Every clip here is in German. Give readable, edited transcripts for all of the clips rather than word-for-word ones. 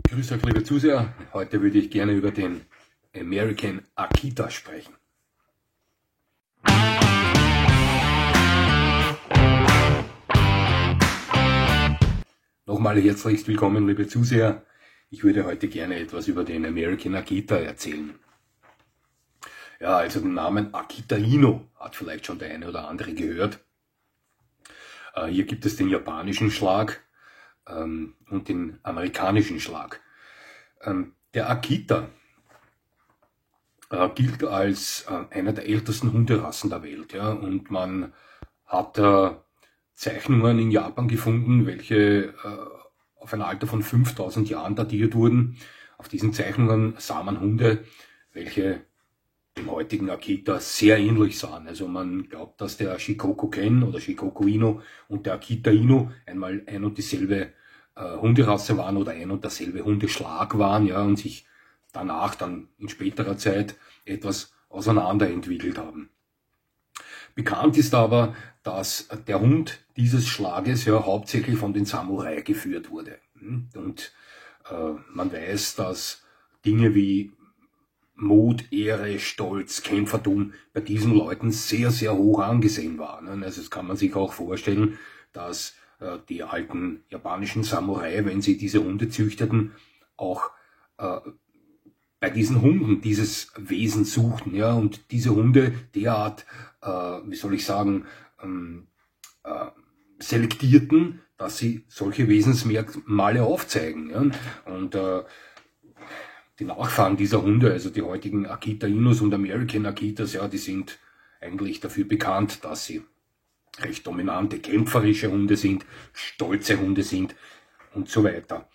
Grüß euch, liebe Zuseher. Heute würde ich gerne über den American Akita sprechen. Nochmal herzlichst willkommen, liebe Zuseher. Ich würde heute gerne etwas über den American Akita erzählen. Ja, also den Namen Akita Inu hat vielleicht schon der eine oder andere gehört. Hier gibt es den japanischen Schlag und den amerikanischen Schlag. Der Akita gilt als einer der ältesten Hunderassen der Welt, ja, und man hat Zeichnungen in Japan gefunden, welche auf ein Alter von 5000 Jahren datiert wurden. Auf diesen Zeichnungen sah man Hunde, welche dem heutigen Akita sehr ähnlich sahen. Also man glaubt, dass der Shikoku Ken oder Shikoku Inu und der Akita Inu einmal ein und dieselbe Hunderasse waren oder ein und derselbe Hundeschlag waren, ja, und sich danach dann in späterer Zeit etwas auseinanderentwickelt haben. Bekannt ist aber, dass der Hund dieses Schlages ja hauptsächlich von den Samurai geführt wurde. Und man weiß, dass Dinge wie Mut, Ehre, Stolz, Kämpfertum bei diesen Leuten sehr, sehr hoch angesehen waren. Also das kann man sich auch vorstellen, dass die alten japanischen Samurai, wenn sie diese Hunde züchteten, auch bei diesen Hunden dieses Wesen suchten, ja, und diese Hunde derart, wie soll ich sagen, selektierten, dass sie solche Wesensmerkmale aufzeigen, ja. Und die Nachfahren dieser Hunde, also die heutigen Akita Inus und American Akitas, ja, die sind eigentlich dafür bekannt, dass sie recht dominante, kämpferische Hunde sind, stolze Hunde sind und so weiter.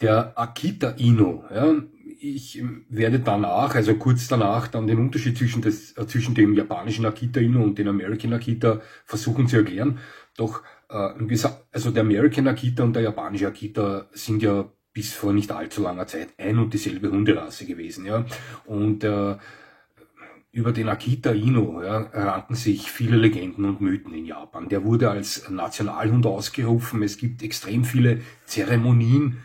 Der Akita Inu, ja, ich werde danach, also kurz danach, dann den Unterschied zwischen dem japanischen Akita Inu und dem American Akita versuchen zu erklären. Doch, also der American Akita und der japanische Akita sind ja bis vor nicht allzu langer Zeit ein und dieselbe Hunderasse gewesen, ja. Und über den Akita Inu, ja, ranken sich viele Legenden und Mythen in Japan. Der wurde als Nationalhund ausgerufen. Es gibt extrem viele Zeremonien,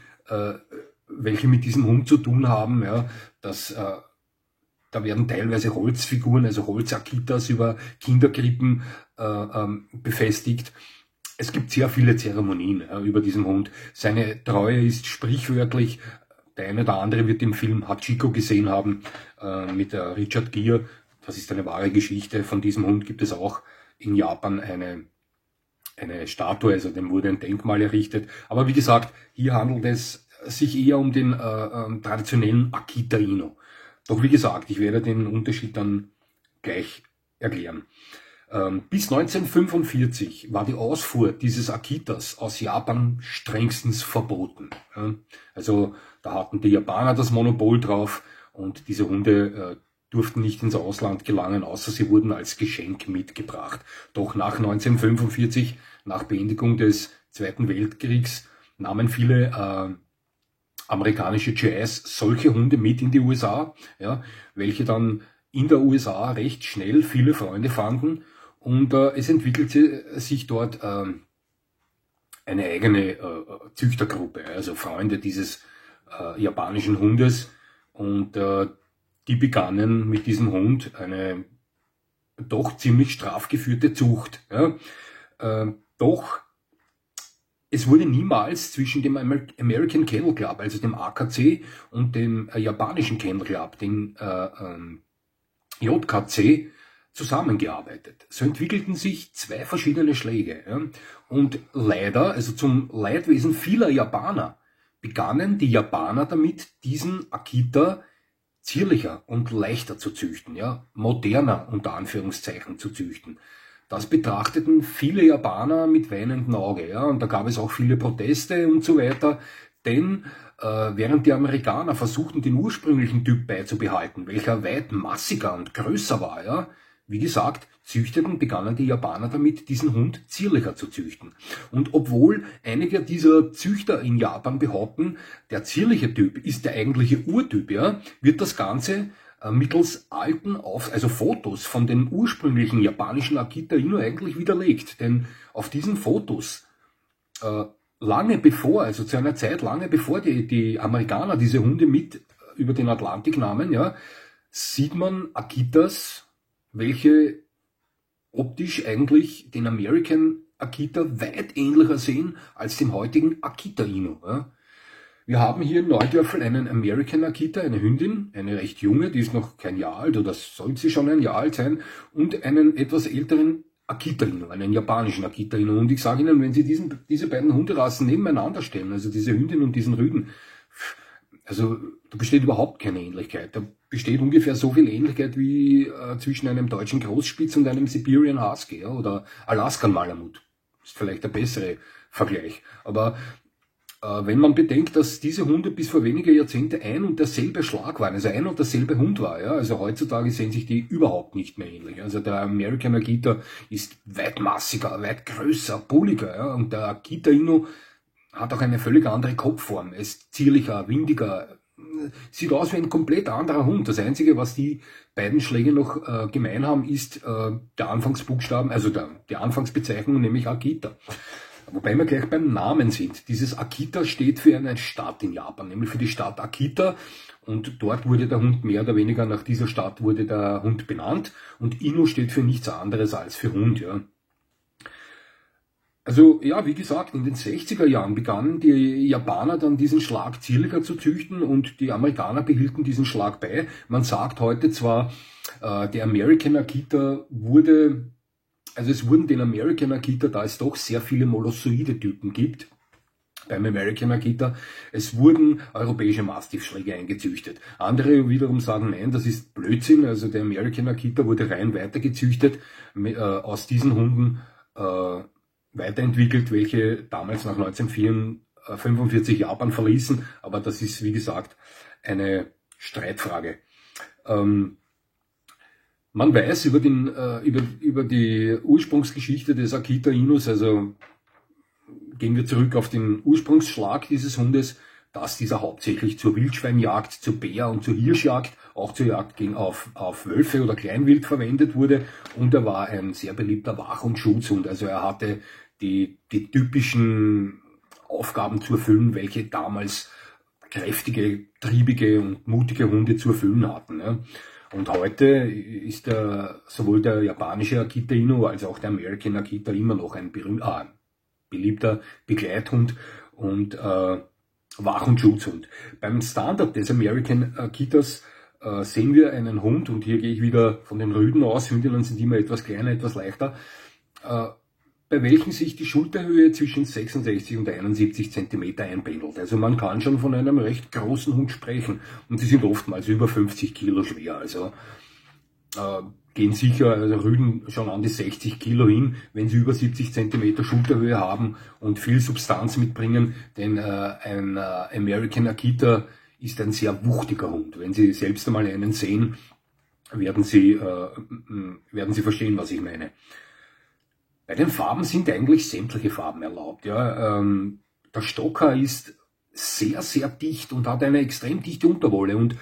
welche mit diesem Hund zu tun haben. Ja, da werden teilweise Holzfiguren, also Holzakitas über Kinderkrippen befestigt. Es gibt sehr viele Zeremonien über diesen Hund. Seine Treue ist sprichwörtlich. Der eine oder andere wird den Film Hachiko gesehen haben mit Richard Gere. Das ist eine wahre Geschichte. Von diesem Hund gibt es auch in Japan eine Statue, also dem wurde ein Denkmal errichtet. Aber wie gesagt, hier handelt es sich eher um den traditionellen Akita Inu. Doch wie gesagt, ich werde den Unterschied dann gleich erklären. Bis 1945 war die Ausfuhr dieses Akitas aus Japan strengstens verboten. Also da hatten die Japaner das Monopol drauf und diese Hunde durften nicht ins Ausland gelangen, außer sie wurden als Geschenk mitgebracht. Doch nach 1945, nach Beendigung des Zweiten Weltkriegs, nahmen viele amerikanische GIs solche Hunde mit in die USA, ja, welche dann in der USA recht schnell viele Freunde fanden. Und es entwickelte sich dort eine eigene Züchtergruppe, also Freunde dieses japanischen Hundes. Und die begannen mit diesem Hund eine doch ziemlich straff geführte Zucht. Ja. Doch es wurde niemals zwischen dem American Kennel Club, also dem AKC, und dem japanischen Kennel Club, dem JKC, zusammengearbeitet. So entwickelten sich zwei verschiedene Schläge. Ja. Und leider, also zum Leidwesen vieler Japaner, begannen die Japaner damit, diesen Akita zierlicher und leichter zu züchten, ja, moderner unter Anführungszeichen zu züchten. Das betrachteten viele Japaner mit weinendem Auge, ja, und da gab es auch viele Proteste und so weiter, denn während die Amerikaner versuchten, den ursprünglichen Typ beizubehalten, welcher weit massiger und größer war, ja, wie gesagt, begannen die Japaner damit, diesen Hund zierlicher zu züchten. Und obwohl einige dieser Züchter in Japan behaupten, der zierliche Typ ist der eigentliche Urtyp, ja, wird das Ganze mittels also Fotos von den ursprünglichen japanischen Akita Inu eigentlich widerlegt. Denn auf diesen Fotos lange bevor, also zu einer Zeit lange bevor die Amerikaner diese Hunde mit über den Atlantik nahmen, ja, sieht man Akitas, welche optisch eigentlich den American Akita weit ähnlicher sehen als dem heutigen Akita Inu. Ja. Wir haben hier in Neudörfel einen American Akita, eine Hündin, eine recht junge, die ist noch kein Jahr alt oder soll sie schon ein Jahr alt sein, und einen etwas älteren Akita Inu, einen japanischen Akita Inu. Und ich sage Ihnen, wenn Sie diese beiden Hunderassen nebeneinander stellen, also diese Hündin und diesen Rüden, also da besteht überhaupt keine Ähnlichkeit. Da besteht ungefähr so viel Ähnlichkeit wie zwischen einem deutschen Großspitz und einem Siberian Husky, ja, oder Alaskan Malamut. Ist vielleicht der bessere Vergleich. Aber wenn man bedenkt, dass diese Hunde bis vor wenigen Jahrzehnten ein und derselbe Schlag waren, also ein und derselbe Hund war, ja, also heutzutage sehen sich die überhaupt nicht mehr ähnlich. Also der American Akita ist weit massiger, weit größer, bulliger, ja, und der Akita Inu hat auch eine völlig andere Kopfform. Er ist zierlicher, windiger, sieht aus wie ein komplett anderer Hund. Das Einzige, was die beiden Schläge noch gemein haben, ist der Anfangsbuchstaben, also die Anfangsbezeichnung, nämlich Akita. Wobei wir gleich beim Namen sind. Dieses Akita steht für eine Stadt in Japan, nämlich für die Stadt Akita. Und dort wurde der Hund mehr oder weniger, nach dieser Stadt wurde der Hund benannt. Und Inu steht für nichts anderes als für Hund, ja. Also ja, wie gesagt, in den 60er Jahren begannen die Japaner dann diesen Schlag zierlicher zu züchten und die Amerikaner behielten diesen Schlag bei. Man sagt heute zwar, der American Akita wurde, also es wurden den American Akita, da es doch sehr viele molossoide Typen gibt, beim American Akita, es wurden europäische Mastiffschläge eingezüchtet. Andere wiederum sagen, nein, das ist Blödsinn, also der American Akita wurde rein weitergezüchtet, aus diesen Hunden weiterentwickelt, welche damals nach 1945 Japan verließen, aber das ist, wie gesagt, eine Streitfrage. Man weiß über die Ursprungsgeschichte des Akita Inus, also gehen wir zurück auf den Ursprungsschlag dieses Hundes, dass dieser hauptsächlich zur Wildschweinjagd, zur Bär- und zur Hirschjagd, auch zur Jagd auf Wölfe oder Kleinwild verwendet wurde, und er war ein sehr beliebter Wach- und Schutzhund, also er hatte die typischen Aufgaben zu erfüllen, welche damals kräftige, triebige und mutige Hunde zu erfüllen hatten. Ja. Und heute ist sowohl der japanische Akita Inu als auch der American Akita immer noch ein beliebter Begleithund und Wach- und Schutzhund. Beim Standard des American Akitas sehen wir einen Hund, und hier gehe ich wieder von den Rüden aus, Hündinnen sind immer etwas kleiner, etwas leichter, bei welchen sich die Schulterhöhe zwischen 66 und 71 cm einpendelt. Also man kann schon von einem recht großen Hund sprechen, und sie sind oftmals über 50 Kilo schwer, also gehen sicher Rüden schon an die 60 Kilo hin, wenn sie über 70 cm Schulterhöhe haben und viel Substanz mitbringen, denn ein American Akita ist ein sehr wuchtiger Hund. Wenn Sie selbst einmal einen sehen, werden Sie verstehen, was ich meine. Bei den Farben sind eigentlich sämtliche Farben erlaubt. Ja. Der Stocker ist sehr, sehr dicht und hat eine extrem dichte Unterwolle, und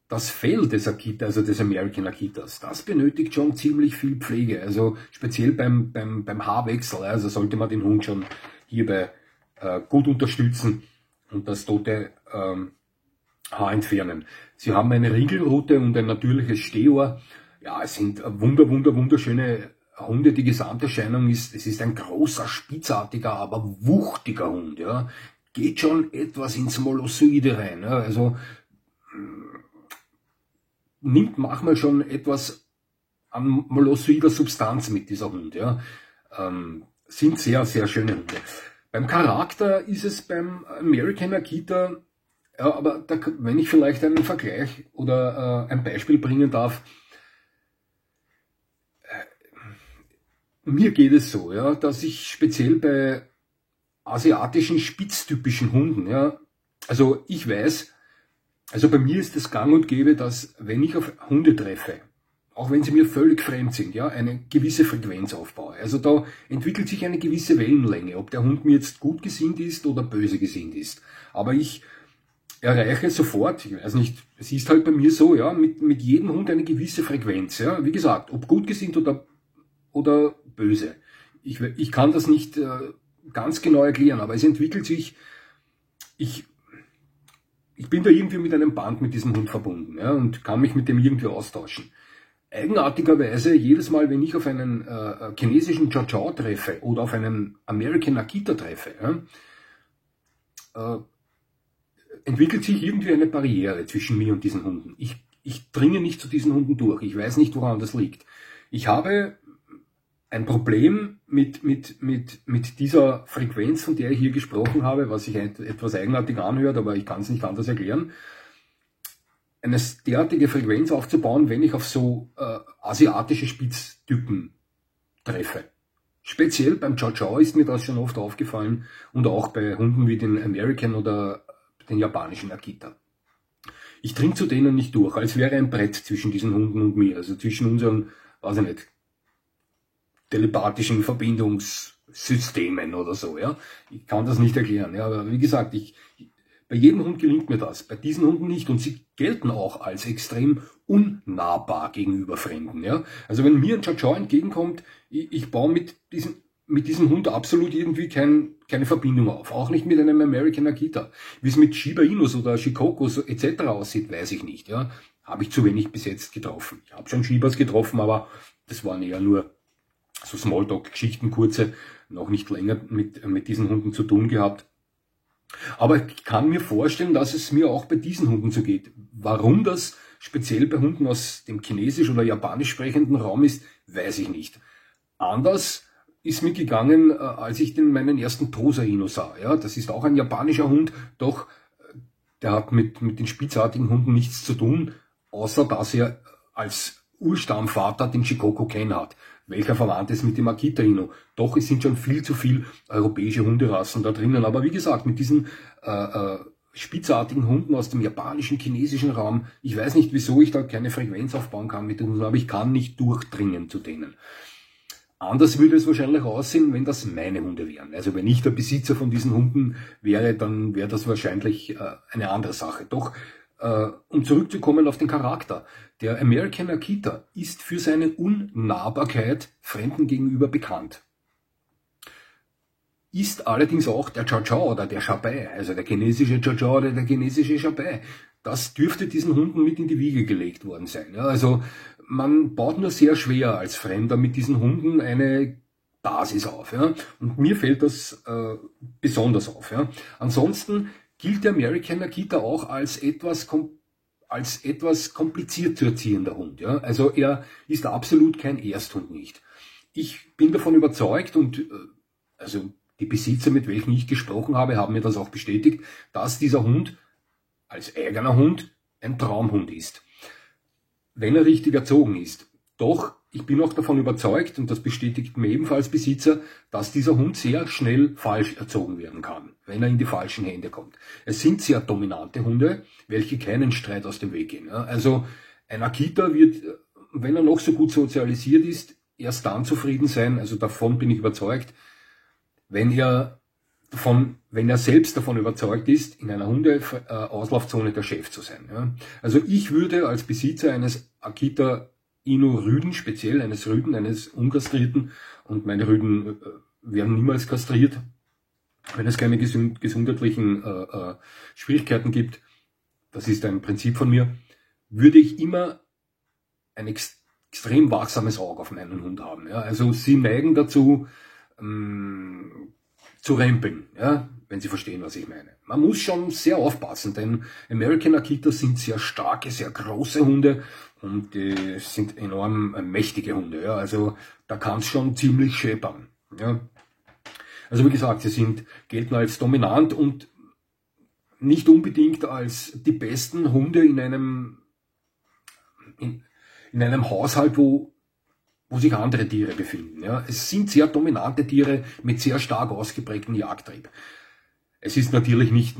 das Fell des Akita, also des American Akitas, das benötigt schon ziemlich viel Pflege, also speziell beim Haarwechsel, also sollte man den Hund schon hierbei gut unterstützen und das tote Haar entfernen. Sie haben eine Riegelrute und ein natürliches Stehohr. Ja, es sind wunderschöne Hunde. Die Gesamterscheinung ist, es ist ein großer, spitzartiger, aber wuchtiger Hund. Ja. Geht schon etwas ins Molossoide rein. Ja. Also nimmt manchmal schon etwas an molossoider Substanz mit, dieser Hund. Ja. Sind sehr, sehr schöne Hunde. Beim Charakter ist es beim American Akita, ja, aber wenn ich vielleicht einen Vergleich oder ein Beispiel bringen darf, mir geht es so, ja, dass ich speziell bei asiatischen spitztypischen Hunden, ja, also ich weiß, also bei mir ist es gang und gäbe, dass wenn ich auf Hunde treffe, auch wenn sie mir völlig fremd sind, ja, eine gewisse Frequenz aufbaue. Also da entwickelt sich eine gewisse Wellenlänge, ob der Hund mir jetzt gut gesinnt ist oder böse gesinnt ist. Aber ich erreiche sofort, ich weiß nicht, es ist halt bei mir so, ja, mit jedem Hund eine gewisse Frequenz, ja, wie gesagt, ob gut gesinnt oder böse. Ich kann das nicht ganz genau erklären, aber es entwickelt sich, ich bin da irgendwie mit einem Band mit diesem Hund verbunden, ja, und kann mich mit dem irgendwie austauschen. Eigenartigerweise, jedes Mal, wenn ich auf einen chinesischen Chow Chow treffe oder auf einen American Akita treffe, ja, entwickelt sich irgendwie eine Barriere zwischen mir und diesen Hunden. Ich dringe nicht zu diesen Hunden durch. Ich weiß nicht, woran das liegt. Ich habe ein Problem mit dieser Frequenz, von der ich hier gesprochen habe, was sich etwas eigenartig anhört, aber ich kann es nicht anders erklären. Eine derartige Frequenz aufzubauen, wenn ich auf so asiatische Spitztypen treffe. Speziell beim Chow Chow ist mir das schon oft aufgefallen und auch bei Hunden wie den American oder den japanischen Akita. Ich dringe zu denen nicht durch, als wäre ein Brett zwischen diesen Hunden und mir, also zwischen unseren, weiß ich nicht, telepathischen Verbindungssystemen oder so, ja. Ich kann das nicht erklären, ja, aber wie gesagt, bei jedem Hund gelingt mir das, bei diesen Hunden nicht, und sie gelten auch als extrem unnahbar gegenüber Fremden, ja. Also wenn mir ein Chow Chow entgegenkommt, ich baue mit diesem Hund absolut irgendwie keine Verbindung auf, auch nicht mit einem American Akita. Wie es mit Shiba Inus oder Shikokos etc. aussieht, weiß ich nicht, ja. Habe ich zu wenig bis jetzt getroffen. Ich habe schon Shibas getroffen, aber das waren eher nur so Smalltalk-Geschichten, kurze, noch nicht länger mit diesen Hunden zu tun gehabt. Aber ich kann mir vorstellen, dass es mir auch bei diesen Hunden so geht. Warum das speziell bei Hunden aus dem chinesisch oder japanisch sprechenden Raum ist, weiß ich nicht. Anders ist mir gegangen, als ich meinen ersten Tosa Inu sah. Ja, das ist auch ein japanischer Hund, doch der hat mit den spitzartigen Hunden nichts zu tun, außer dass er als Urstammvater den Shikoku Ken hat, welcher verwandt ist mit dem Akita Inu. Doch es sind schon viel zu viel europäische Hunderassen da drinnen. Aber wie gesagt, mit diesen spitzartigen Hunden aus dem japanischen, chinesischen Raum, ich weiß nicht, wieso ich da keine Frequenz aufbauen kann mit den Hunden, aber ich kann nicht durchdringen zu denen. Anders würde es wahrscheinlich aussehen, wenn das meine Hunde wären. Also wenn ich der Besitzer von diesen Hunden wäre, dann wäre das wahrscheinlich eine andere Sache. Doch, um zurückzukommen auf den Charakter. Der American Akita ist für seine Unnahbarkeit Fremden gegenüber bekannt. Ist allerdings auch der Chow Chow oder der Shabai, also der chinesische Chow Chow oder der chinesische Shabai. Das dürfte diesen Hunden mit in die Wiege gelegt worden sein. Ja, also man baut nur sehr schwer als Fremder mit diesen Hunden eine Basis auf. Ja? Und mir fällt das besonders auf. Ja? Ansonsten gilt der American Akita auch als etwas kompliziert zu erziehender Hund. Ja? Also er ist absolut kein Ersthund nicht. Ich bin davon überzeugt und also die Besitzer, mit welchen ich gesprochen habe, haben mir das auch bestätigt, dass dieser Hund als eigener Hund ein Traumhund ist, wenn er richtig erzogen ist. Doch ich bin auch davon überzeugt, und das bestätigt mir ebenfalls Besitzer, dass dieser Hund sehr schnell falsch erzogen werden kann, wenn er in die falschen Hände kommt. Es sind sehr dominante Hunde, welche keinen Streit aus dem Weg gehen. Also ein Akita wird, wenn er noch so gut sozialisiert ist, erst dann zufrieden sein, also davon bin ich überzeugt, wenn er selbst davon überzeugt ist, in einer Hundeauslaufzone der Chef zu sein. Ja. Also ich würde als Besitzer eines Akita Inu Rüden, speziell eines Rüden, eines unkastrierten, und meine Rüden werden niemals kastriert, wenn es keine gesundheitlichen Schwierigkeiten gibt, das ist ein Prinzip von mir, würde ich immer ein extrem wachsames Auge auf meinen Hund haben. Ja. Also sie neigen dazu, zu rempeln, ja, wenn Sie verstehen, was ich meine. Man muss schon sehr aufpassen, denn American Akitas sind sehr starke, sehr große Hunde und sind enorm mächtige Hunde. Ja. Also da kann es schon ziemlich scheppern. Ja. Also wie gesagt, sie gelten als dominant und nicht unbedingt als die besten Hunde in einem Haushalt, wo sich andere Tiere befinden. Ja. Es sind sehr dominante Tiere mit sehr stark ausgeprägtem Jagdtrieb. Es ist natürlich nicht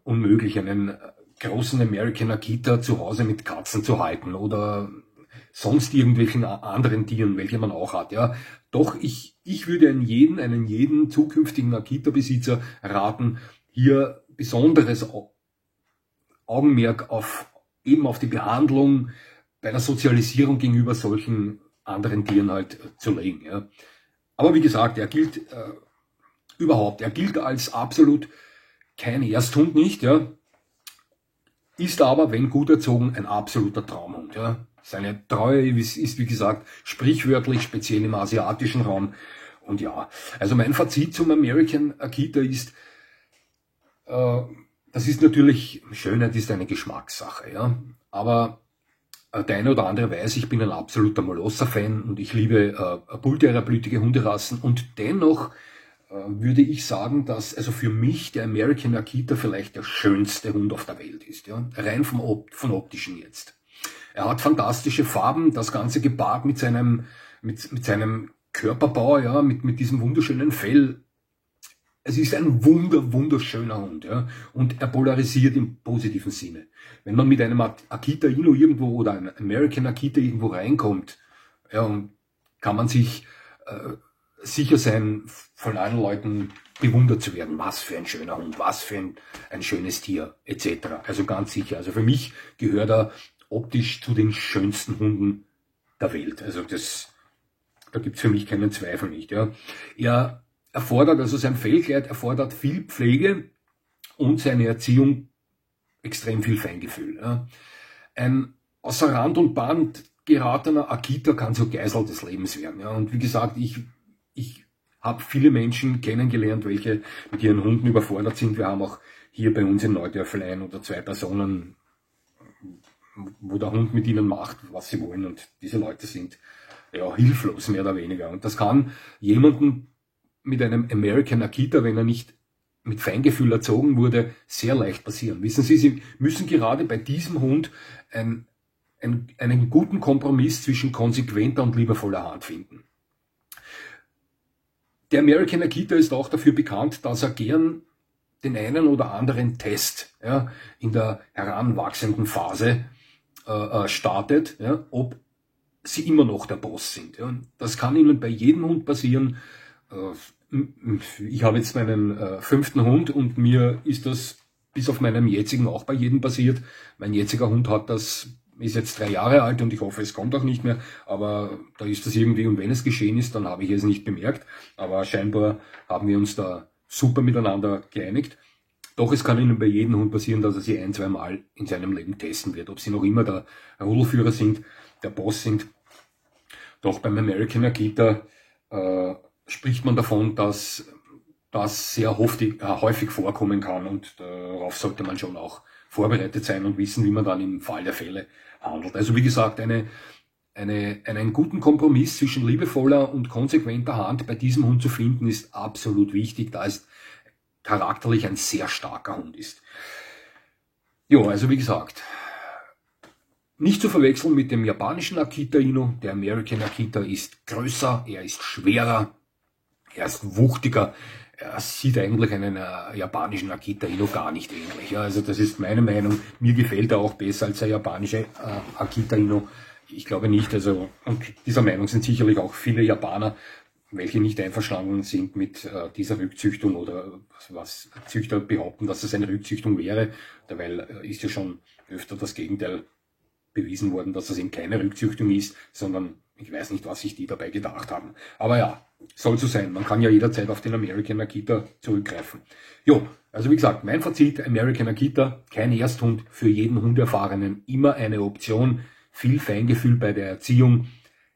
unmöglich, einen großen American Akita zu Hause mit Katzen zu halten oder sonst irgendwelchen anderen Tieren, welche man auch hat. Ja. Doch ich würde einen jeden zukünftigen Akita-Besitzer raten, hier besonderes Augenmerk auf die Behandlung bei der Sozialisierung gegenüber solchen anderen Tieren halt zu legen. Ja. Aber wie gesagt, er gilt er gilt als absolut kein Ersthund nicht, ja. Ist aber, wenn gut erzogen, ein absoluter Traumhund, ja. Seine Treue ist, wie gesagt, sprichwörtlich, speziell im asiatischen Raum. Und ja, also mein Fazit zum American Akita ist, das ist natürlich, Schönheit ist eine Geschmackssache, ja. Aber der eine oder andere weiß, ich bin ein absoluter Molosser-Fan und ich liebe Bullterrier-blütige Hunderassen, und dennoch würde ich sagen, dass also für mich der American Akita vielleicht der schönste Hund auf der Welt ist, ja, rein vom optischen jetzt. Er hat fantastische Farben, das Ganze gepaart mit seinem Körperbau, ja, mit diesem wunderschönen Fell. Es ist ein wunderschöner Hund, ja, und er polarisiert im positiven Sinne. Wenn man mit einem Akita Inu irgendwo oder einem American Akita irgendwo reinkommt, ja, kann man sich sicher sein, von allen Leuten bewundert zu werden. Was für ein schöner Hund, was für ein schönes Tier, etc. Also ganz sicher. Also für mich gehört er optisch zu den schönsten Hunden der Welt. Also da gibt es für mich keinen Zweifel nicht. Ja. Er erfordert, also sein Fellkleid erfordert viel Pflege und seine Erziehung extrem viel Feingefühl. Ja. Ein außer Rand und Band geratener Akita kann so Geisel des Lebens werden. Ja. Und wie gesagt, ich habe viele Menschen kennengelernt, welche mit ihren Hunden überfordert sind. Wir haben auch hier bei uns in Neudörfel ein oder zwei Personen, wo der Hund mit ihnen macht, was sie wollen. Und diese Leute sind ja hilflos, mehr oder weniger. Und das kann jemanden mit einem American Akita, wenn er nicht mit Feingefühl erzogen wurde, sehr leicht passieren. Wissen Sie, Sie müssen gerade bei diesem Hund einen guten Kompromiss zwischen konsequenter und liebevoller Hand finden. Der American Akita ist auch dafür bekannt, dass er gern den einen oder anderen Test, ja, in der heranwachsenden Phase startet, ja, ob sie immer noch der Boss sind. Ja. Das kann Ihnen bei jedem Hund passieren. Ich habe jetzt meinen 5. Hund und mir ist das bis auf meinem jetzigen auch bei jedem passiert. Mein jetziger Hund ist jetzt 3 Jahre alt und ich hoffe, es kommt auch nicht mehr, aber da ist das irgendwie, und wenn es geschehen ist, dann habe ich es nicht bemerkt, aber scheinbar haben wir uns da super miteinander geeinigt. Doch es kann Ihnen bei jedem Hund passieren, dass er sie 1-2 Mal in seinem Leben testen wird, ob sie noch immer der Rudelführer sind, der Boss sind. Doch beim American Akita spricht man davon, dass das sehr häufig vorkommen kann, und darauf sollte man schon auch vorbereitet sein und wissen, wie man dann im Fall der Fälle handelt. Also wie gesagt, einen guten Kompromiss zwischen liebevoller und konsequenter Hand bei diesem Hund zu finden, ist absolut wichtig, da es charakterlich ein sehr starker Hund ist. Jo, also wie gesagt, nicht zu verwechseln mit dem japanischen Akita Inu. Der American Akita ist größer, er ist schwerer, er ist wuchtiger. Er sieht eigentlich einen japanischen Akita Inu gar nicht ähnlich. Ja, also das ist meine Meinung. Mir gefällt er auch besser als der japanische Akita Inu. Ich glaube nicht. Also, und dieser Meinung sind sicherlich auch viele Japaner, welche nicht einverstanden sind mit dieser Rückzüchtung, oder was Züchter behaupten, dass es eine Rückzüchtung wäre. Dabei ist ja schon öfter das Gegenteil bewiesen worden, dass es eben keine Rückzüchtung ist, sondern ich weiß nicht, was sich die dabei gedacht haben. Aber ja, soll so sein. Man kann ja jederzeit auf den American Akita zurückgreifen. Jo, also wie gesagt, mein Fazit: American Akita, kein Ersthund, für jeden Hundeerfahrenen immer eine Option. Viel Feingefühl bei der Erziehung,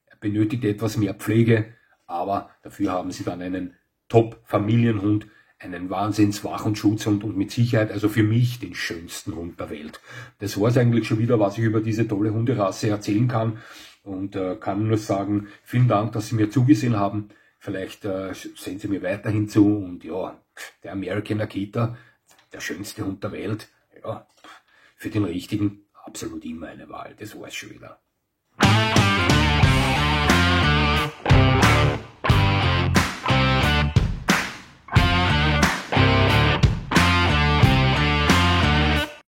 er benötigt etwas mehr Pflege, aber dafür haben Sie dann einen Top-Familienhund, einen Wahnsinns-Wach- und Schutzhund und mit Sicherheit, also für mich, den schönsten Hund der Welt. Das war es eigentlich schon wieder, was ich über diese tolle Hunderasse erzählen kann, und kann nur sagen, vielen Dank, dass Sie mir zugesehen haben. Vielleicht sehen Sie mir weiterhin zu, und ja, der American Akita, der schönste Hund der Welt, ja, für den richtigen absolut immer eine Wahl. Das war's schon wieder.